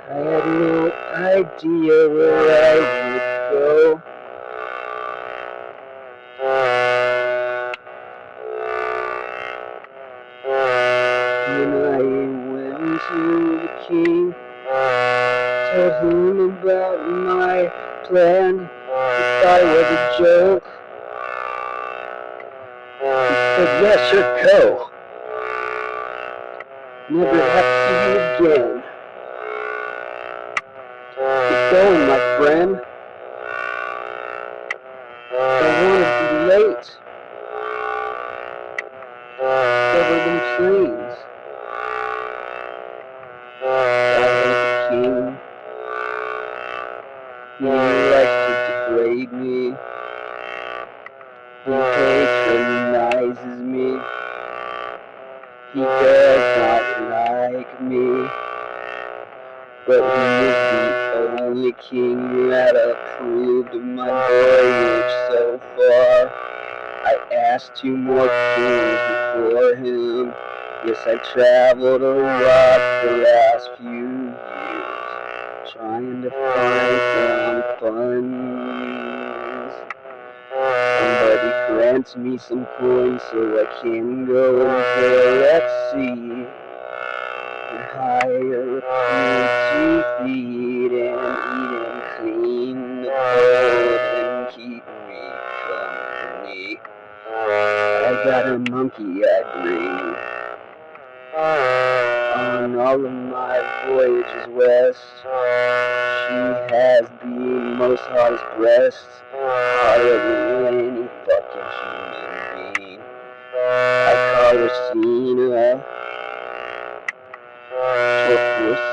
I had no idea where I would go. When I went to the king, told him about my plan, he thought it was a joke. He said, yeah, sure, go. Never have to see you again. Keep going, my friend. Don't want to be late. Cover them planes. I hate the king. He likes to degrade me. He patronizes me. He does not like me. But he is the only king that approved of my voyage so far. I asked 2 more kings before him. Yes, I traveled a lot the last few years, trying to find some funds. Somebody grants me some coins so I can go and go, let's see. And hire a crew to feed and eat and clean the boat and keep me company. I got a monkey I bring on all of my voyages west. She has the most hottest breasts, hotter than any fucking human being. I call her Cena.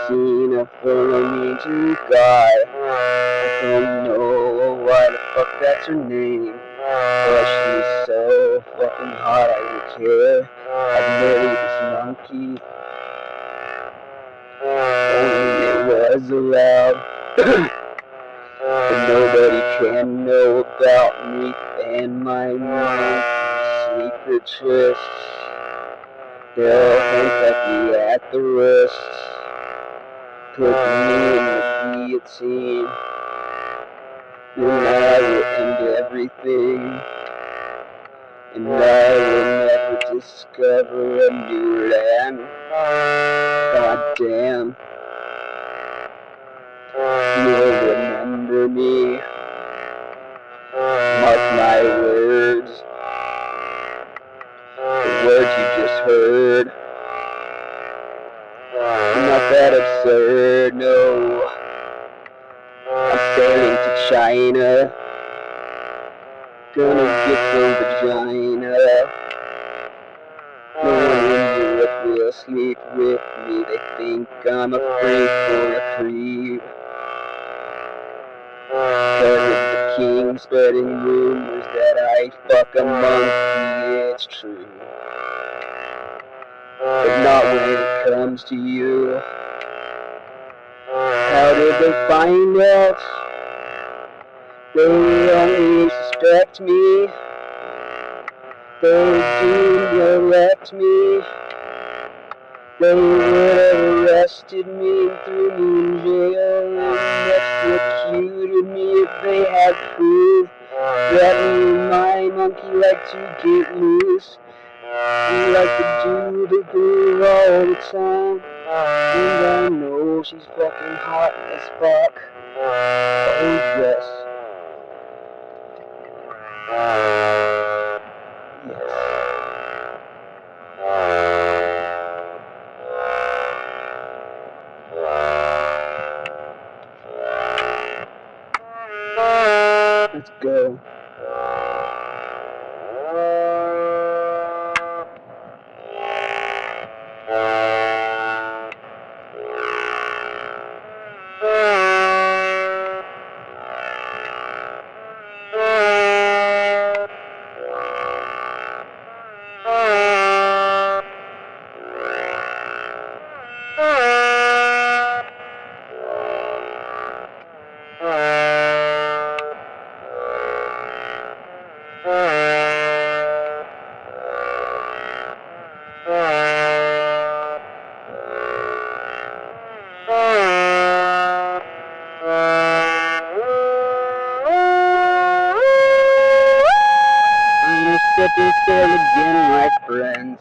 Cena for me to guy. I don't know why the fuck that's her name, but she's so fucking hot I don't care. I'd marry this monkey. Only it was allowed. But nobody can know about me and my monkey secret trysts. They'll handcuff me at the wrists, put me in the guillotine, and I will end everything, and I will never discover a new land. God damn, you'll remember me, mark my words. The words you just heard are not that absurd, no. I'm sailing to China, gonna get some vagina. No one in Europe will sleep with me, they think I'm a freak or a creep. Cause it's the king spreading rumors that I fuck a monkey, it's true. But not when it comes to you. How did they find out? They only suspect me. They didn't elect me. They would have arrested me and threw me in jail and executed me if they had proof that me and my monkey like to get loose. We like to do the groove all the time, and I know she's fucking hot as fuck. Oh yes. Yes. go. Stepping still again, my friends.